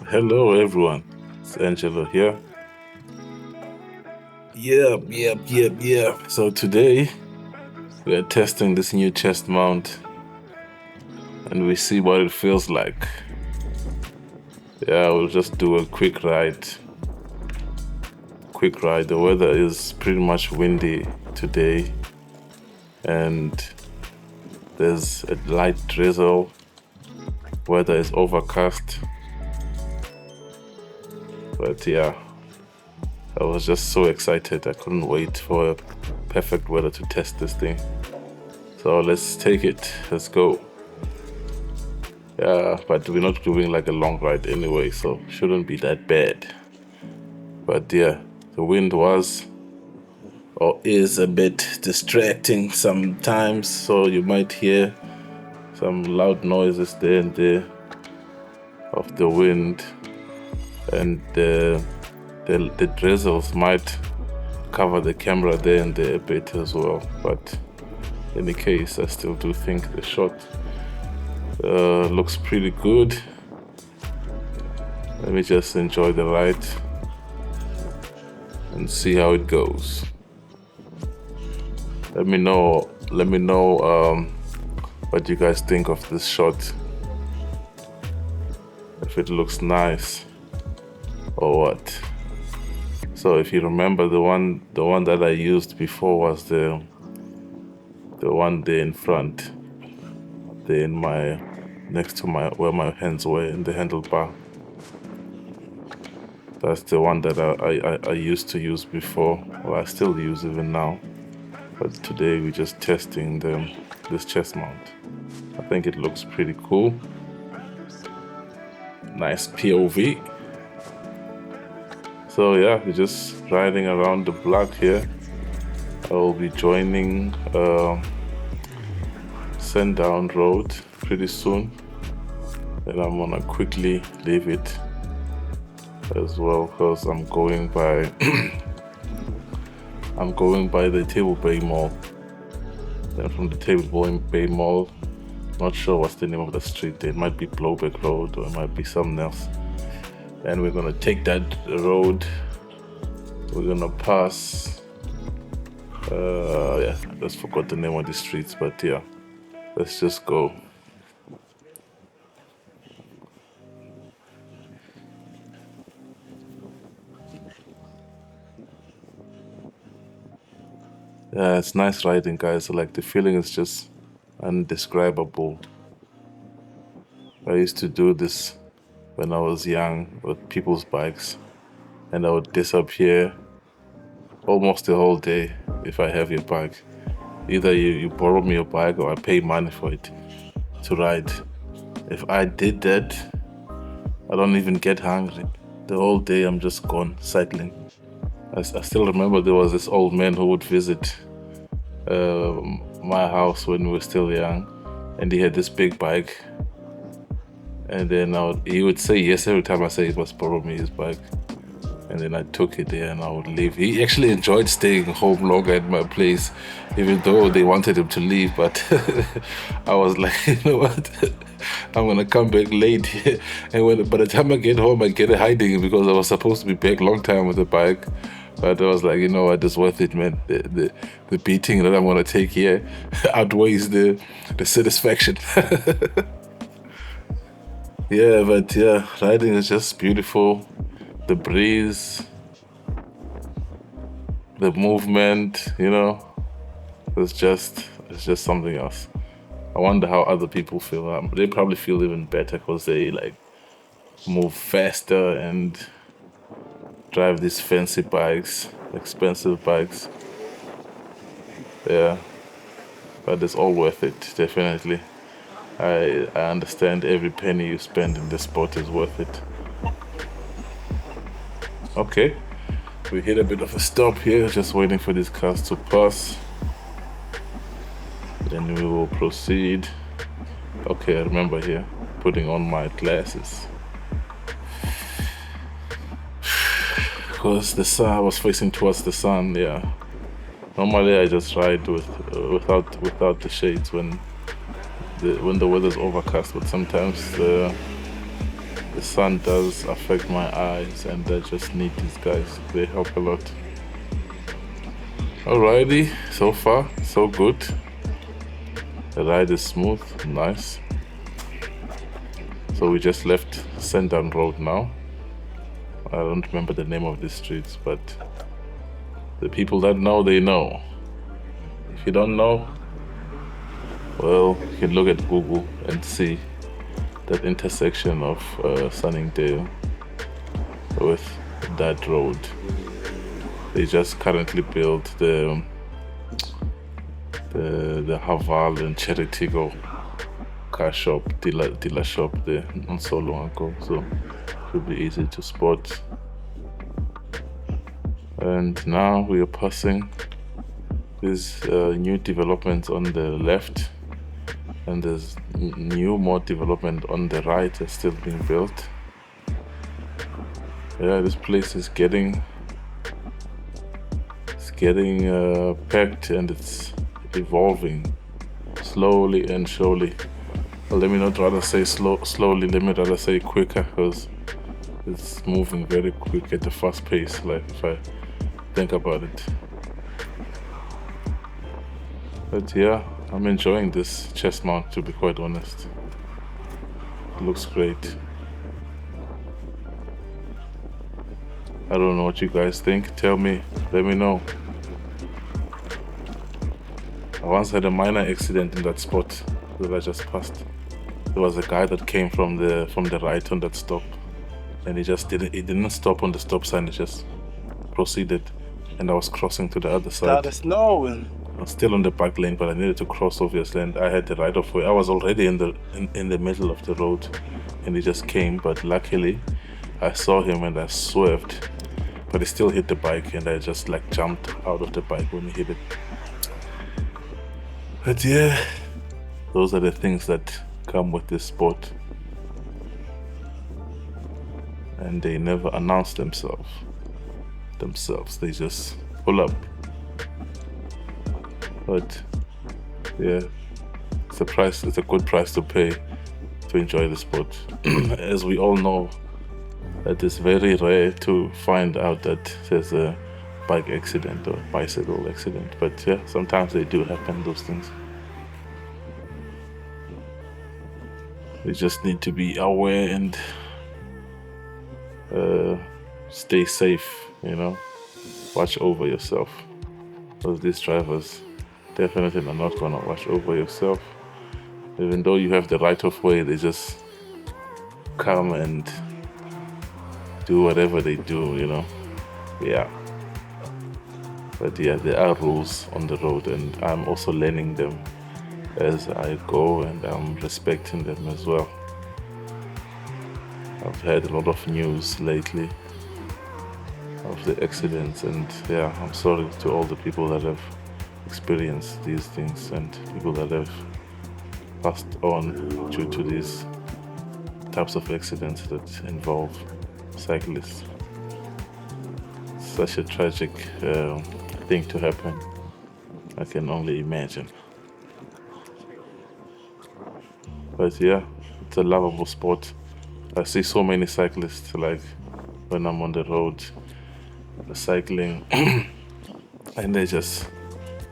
Hello, everyone. It's Angelo here. Yep. So today we are testing this new chest mount, and we see what it feels like. Yeah, we'll just do a quick ride. The weather is pretty much windy today, and there's a light drizzle. Weather is overcast. But yeah, I was just so excited. I couldn't wait for perfect weather to test this thing. So let's take it. Let's go. Yeah, but we're not doing like a long ride anyway, so shouldn't be that bad. But yeah, the wind was or is a bit distracting sometimes, so you might hear some loud noises there and there of the wind, and the drizzles might cover the camera there and there a bit as well. But in any case, I still do think the shot looks pretty good. Let me just enjoy the ride and see how it goes. Let me know what you guys think of this shot. If it looks nice or what. So if you remember, the one that I used before was the one there in front, there in my next to my where my hands were in the handlebar. That's the one that I used to use before, or I still use even now. But today we're just testing this chest mount. I think it looks pretty cool. Nice POV. So yeah, we're just riding around the block here. I will be joining Sundown Road pretty soon, and I'm gonna quickly leave it as well because I'm going by the Table Bay Mall. Then from the Table Bay Mall, not sure what's the name of the street. It might be Blowback Road or it might be something else. And we're gonna take that road. We're gonna pass. I just forgot the name of the streets, but yeah, let's just go. Yeah, it's nice riding, guys. Like the feeling is just indescribable. I used to do this when I was young with people's bikes, and I would disappear almost the whole day if I have your bike. Either you borrow me your bike or I pay money for it to ride. If I did that, I don't even get hungry. The whole day I'm just gone cycling. I still remember there was this old man who would visit my house when we were still young, and he had this big bike. And then he would say yes every time I say he must borrow me his bike. And then I took it there and I would leave. He actually enjoyed staying home longer at my place, even though they wanted him to leave. But I was like, you know what? I'm gonna come back late. And by the time I get home, I get a hiding because I was supposed to be back long time with the bike. But I was like, you know what? It's worth it, man. The beating that I'm gonna take here outweighs the satisfaction. Yeah, but yeah, riding is just beautiful. The breeze, the movement, it's just something else. I wonder how other people feel. They probably feel even better because they like move faster and drive these fancy bikes, expensive bikes. Yeah, but it's all worth it, definitely. I understand every penny you spend in this sport is worth it. Okay, we hit a bit of a stop here, just waiting for these cars to pass. Then we will proceed. Okay, I remember here, putting on my glasses. Because the sun, I was facing towards the sun, yeah. Normally I just ride without the shades when the weather's overcast, but sometimes the the sun does affect my eyes, and I just need these guys. They help a lot. Alrighty, so far so good. The ride is smooth, nice. So we just left Sandown Road now. I don't remember the name of the streets, but the people that know, they know. If you don't know, well, you can look at Google and see that intersection of Sunningdale with that road. They just currently built the Haval and Cheritigo car shop, dealer shop there not so long ago, so it should be easy to spot. And now we are passing these new developments on the left, and there's more development on the right that's still being built. Yeah, this place is getting packed, and it's evolving slowly and surely. Well, let me not rather say slowly, let me rather say quicker, because it's moving very quick at a fast pace, like if I think about it. But yeah, I'm enjoying this chest mount, to be quite honest. It looks great. I don't know what you guys think. Tell me, let me know. I once had a minor accident in that spot that I just passed. There was a guy that came from the right on that stop, and he didn't stop on the stop sign, he just proceeded, and I was crossing to the other side. Started snowing. I was still on the back lane, but I needed to cross, obviously, and I had the right of way. I was already in the middle of the road, and he just came, but luckily I saw him and I swerved, but he still hit the bike, and I just like jumped out of the bike when he hit it. But yeah, those are the things that come with this sport, and they never announce themselves. They just pull up. But yeah, it's a good price to pay to enjoy the sport. As we all know, it is very rare to find out that there's a bike accident or bicycle accident, but yeah, sometimes they do happen, those things. You just need to be aware and stay safe, watch over yourself, because these drivers definitely are not gonna watch over yourself. Even though you have the right of way, they just come and do whatever they do, yeah. But yeah, there are rules on the road, and I'm also learning them as I go, and I'm respecting them as well. I've heard a lot of news lately of the accidents, and yeah, I'm sorry to all the people that have experienced these things and people that have passed on due to these types of accidents that involve cyclists. Such a tragic thing to happen. I can only imagine. But yeah, it's a lovable sport. I see so many cyclists, like when I'm on the road cycling, and they're just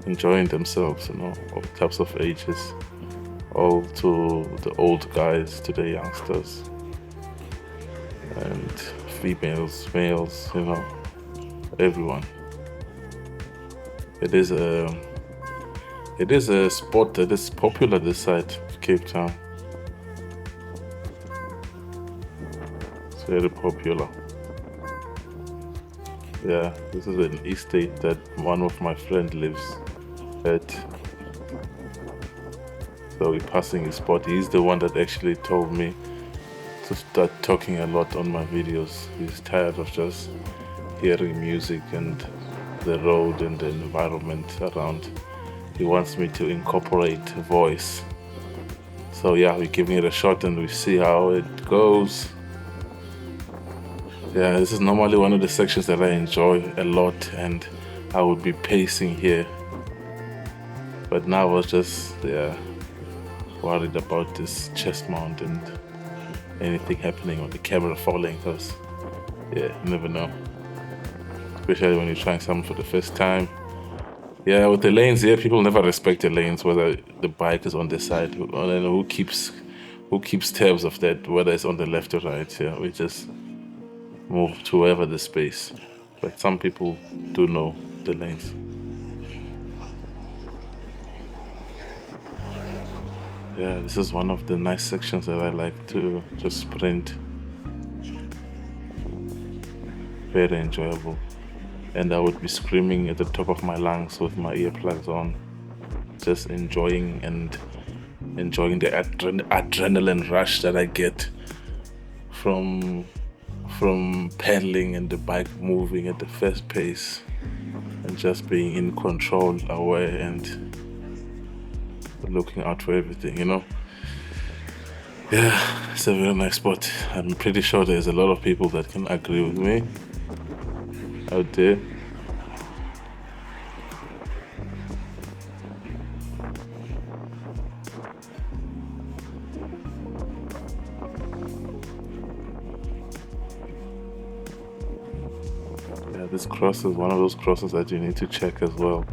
enjoying themselves, all types of ages, all to the old guys, to the youngsters, and females, males, everyone. It is a sport that is popular this side of Cape Town. It's very popular. Yeah, this is an estate that one of my friends lives at. So we're passing his spot. He's the one that actually told me to start talking a lot on my videos. He's tired of just hearing music and the road and the environment around. He wants me to incorporate voice. So yeah, we're giving it a shot and we see how it goes. Yeah, this is normally one of the sections that I enjoy a lot, and I would be pacing here. But now I was just worried about this chest mount and anything happening or the camera falling, because yeah, you never know, especially when you're trying something for the first time. Yeah, with the lanes, yeah, people never respect the lanes, whether the bike is on the side, who keeps tabs of that, whether it's on the left or right. Yeah, we just move to wherever the space. But some people do know the lanes. Yeah, this is one of the nice sections that I like to just sprint. Very enjoyable. And I would be screaming at the top of my lungs with my earplugs on, just enjoying the adrenaline rush that I get from pedaling and the bike moving at the fast pace and just being in control, aware, and looking out for everything, you know. Yeah, it's a very nice spot. I'm pretty sure there's a lot of people that can agree with me out there. Yeah, this cross is one of those crosses that you need to check as well.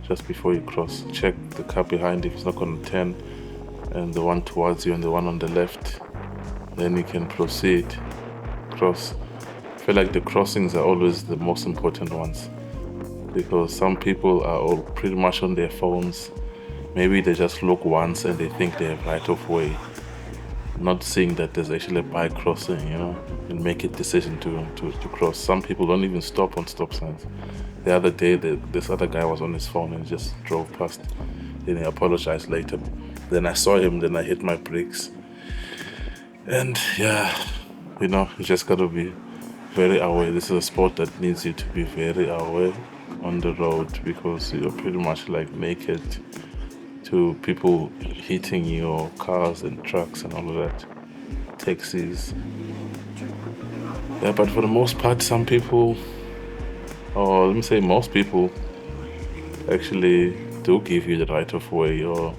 Just before you cross, check the car behind if it's not going to turn, and the one towards you and the one on the left. Then you can proceed, cross. I feel like the crossings are always the most important ones, because some people are all pretty much on their phones. Maybe they just look once and they think they have right of way, not seeing that there's actually a bike crossing, you know, and make a decision to cross. Some people don't even stop on stop signs. The other day, this other guy was on his phone and just drove past. Then he apologized later. Then I saw him, then I hit my brakes. And yeah, you know, you just gotta be very aware. This is a sport that needs you to be very aware on the road, because you're pretty much like naked to people hitting your cars and trucks and all of that, taxis. Yeah, but for the most part, some people, or let me say most people, actually do give you the right of way or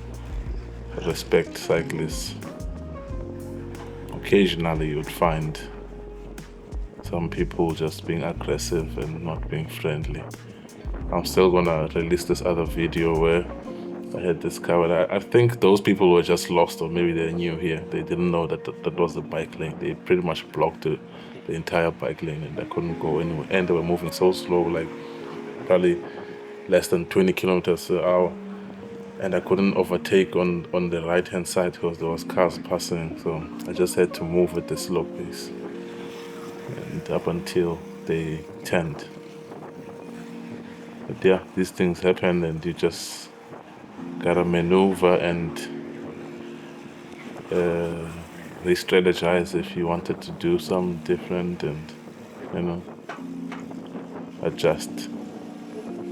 respect cyclists. Occasionally you would find some people just being aggressive and not being friendly. I'm still gonna release this other video where I had this car, but I think those people were just lost, or maybe they're new here. They didn't know that was the bike lane. They pretty much blocked the entire bike lane, and I couldn't go anywhere. And they were moving so slow, like probably less than 20 kilometers per hour. And I couldn't overtake on the right hand side because there was cars passing. So I just had to move at the slow pace, and up until they turned. But yeah, these things happen, and you just gotta maneuver and re-strategize if you wanted to do something different, and you know, adjust.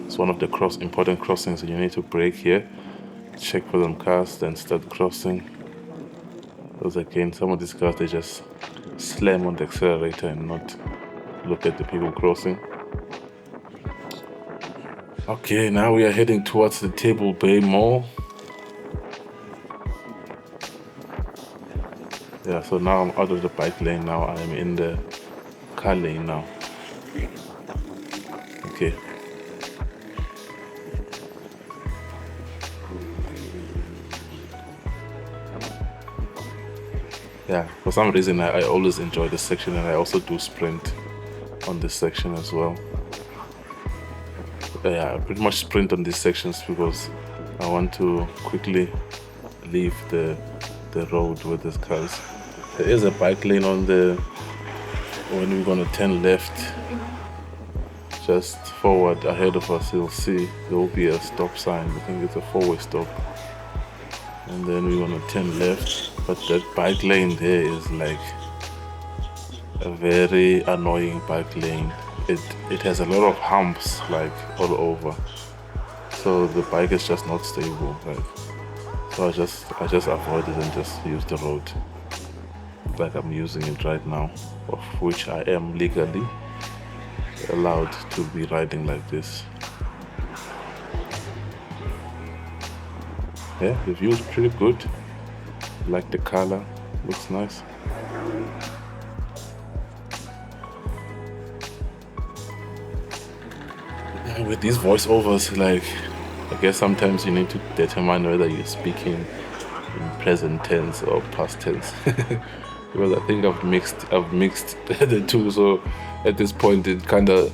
It's one of the important crossings, and you need to brake here, check for them cars, then start crossing. Because again, some of these cars, they just slam on the accelerator and not look at the people crossing. Okay, now we are heading towards the Table Bay Mall. Yeah, so now I'm out of the bike lane. Now I'm in the car lane now. Okay. Yeah, for some reason I always enjoy this section, and I also do sprint on this section as well. Yeah, I pretty much sprint on these sections because I want to quickly leave the road with these cars. There is a bike lane on when we're gonna turn left, just forward ahead of us. You'll see there will be a stop sign. I think it's a 4-way stop, and then we're gonna turn left. But that bike lane there is like a very annoying bike lane. It has a lot of humps like all over, so the bike is just not stable. Like, so I just avoid it and just use the road like I'm using it right now, of which I am legally allowed to be riding like this. Yeah, the view is pretty good. I like the color. Looks nice. And with these voiceovers, like, I guess sometimes you need to determine whether you're speaking in present tense or past tense. Because I think I've mixed the two. So at this point, it kind of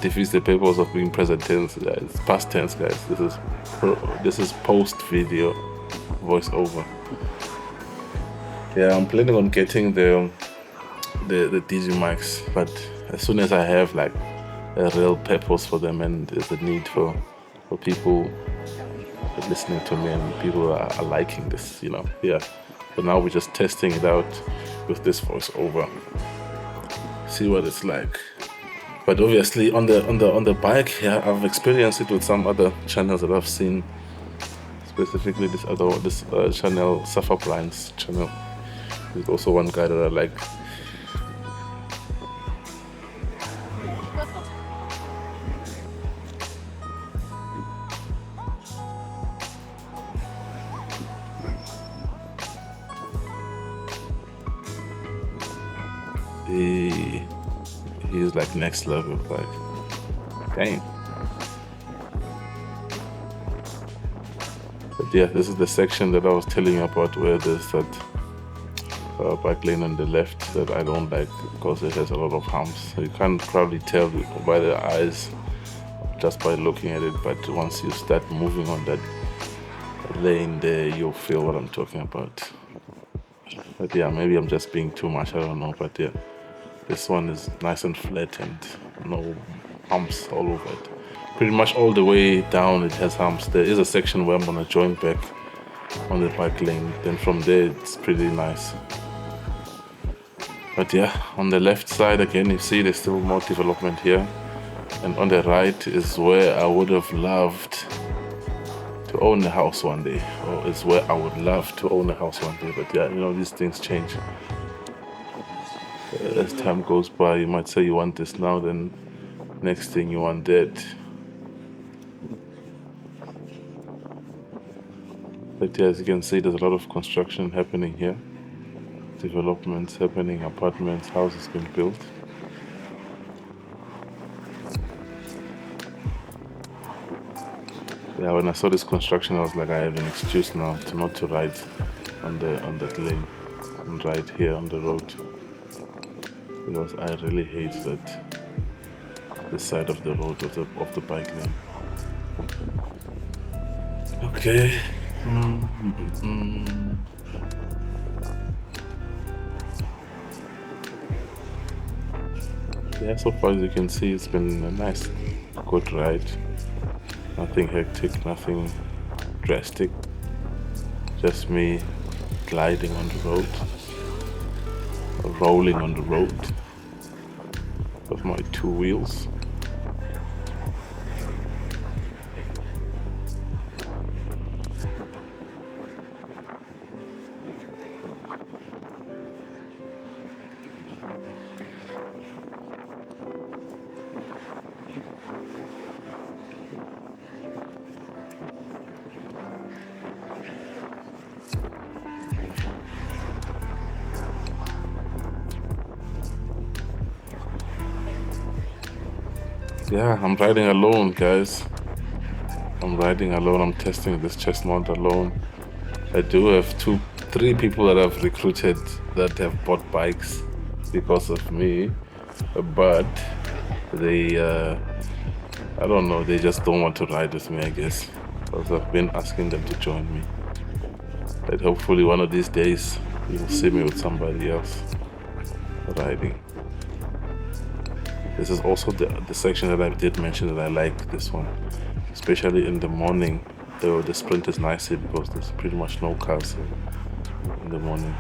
defeats the purpose of being present tense. It's past tense, guys. This is post video voiceover. Yeah, I'm planning on getting the Digimax, but as soon as I have like a real purpose for them and there's a need for people listening to me and people are liking this, you know. Yeah. So now we're just testing it out with this voiceover. See what it's like. But obviously on the bike, yeah, I've experienced it with some other channels that I've seen. Specifically this channel, Safa Blind's channel. There's also one guy that I like. He's like next level, like, dang. But yeah, this is the section that I was telling you about where there's that bike lane on the left that I don't like because it has a lot of humps. So you can't probably tell by the eyes just by looking at it, but once you start moving on that lane there, you'll feel what I'm talking about. But yeah, maybe I'm just being too much, I don't know, but yeah. This one is nice and flat and no humps all over it. Pretty much all the way down it has humps. There is a section where I'm gonna join back on the bike lane. Then from there it's pretty nice. But yeah, on the left side again, you see there's still more development here. And on the right is where I would have loved to own a house one day. Or it's where I would love to own a house one day. But yeah, you know, these things change. As time goes by, you might say you want this now, then next thing you want that. But yeah, as you can see, there's a lot of construction happening here. Developments happening, apartments, houses being built. Yeah, when I saw this construction, I was like, I have an excuse now to not to ride on that lane and ride here on the road. Because I really hate this side of the road of the bike lane. Okay. Yeah, so far as you can see, it's been a nice, good ride. Nothing hectic, nothing drastic. Just me gliding on the road, rolling on the road with my two wheels. Yeah, I'm riding alone, guys. I'm riding alone. I'm testing this chest mount alone. I do have 3 people that I've recruited that have bought bikes because of me, but they, I don't know, they just don't want to ride with me, I guess, because I've been asking them to join me. But hopefully one of these days you'll see me with somebody else riding. This is also the section that I did mention that I like this one, especially in the morning. The sprint is nice here because there's pretty much no cars in the morning,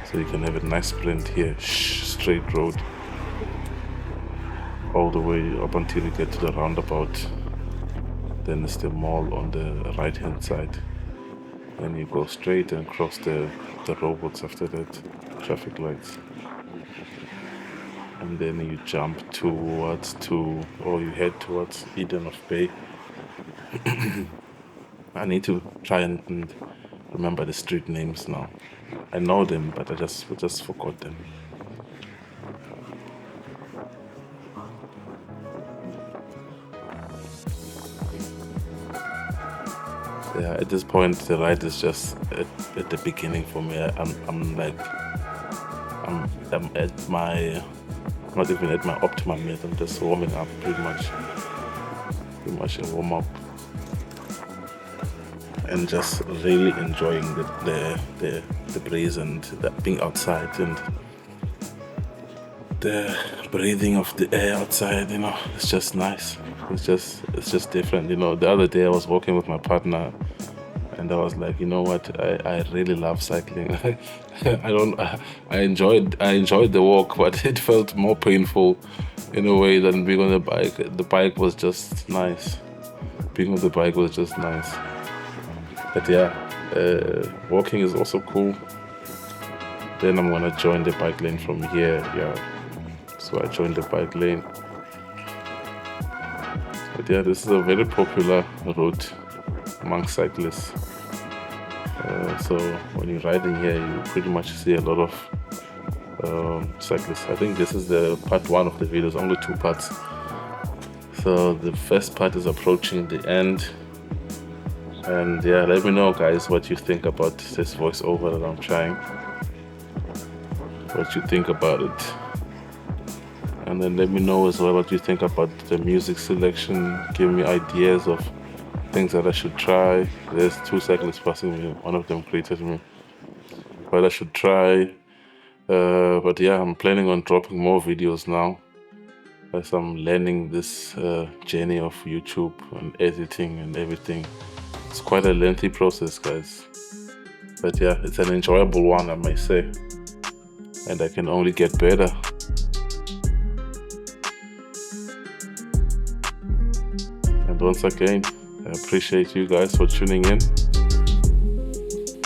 so you can have a nice sprint here, straight road all the way up until you get to the roundabout. Then it's the mall on the right hand side, then you go straight and cross the robots after that, traffic lights. And then you jump or you head towards Eden of Bay. I need to try and remember the street names now. I know them, but I just forgot them. Yeah, at this point the ride is just at the beginning for me. I'm at my, not even at my optimum yet. I'm just warming up pretty much a warm up, and just really enjoying the breeze and being outside and the breathing of the air outside. You know, it's just nice. It's just different. You know, the other day I was walking with my partner, and I was like, you know what, I really love cycling. I enjoyed the walk, but it felt more painful in a way than being on the bike. The bike was just nice. Being on the bike was just nice. But yeah, walking is also cool. Then I'm gonna join the bike lane from here. Yeah, so I joined the bike lane. But yeah, this is a very popular route among cyclists. So when you're riding here, you pretty much see a lot of cyclists. I think this is the part 1 of the video. There's only 2 parts. So the first part is approaching the end. And yeah, let me know, guys, what you think about this voiceover that I'm trying. What you think about it. And then let me know as well what you think about the music selection. Give me ideas of things that I should try. There's 2 cyclists passing me. One of them greeted me. What I should try. But yeah, I'm planning on dropping more videos now, as I'm learning this journey of YouTube and editing and everything. It's quite a lengthy process, guys. But yeah, it's an enjoyable one, I may say. And I can only get better. And once again, I appreciate you guys for tuning in.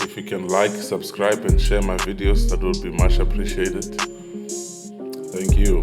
If you can like, subscribe and share my videos, that would be much appreciated. Thank you.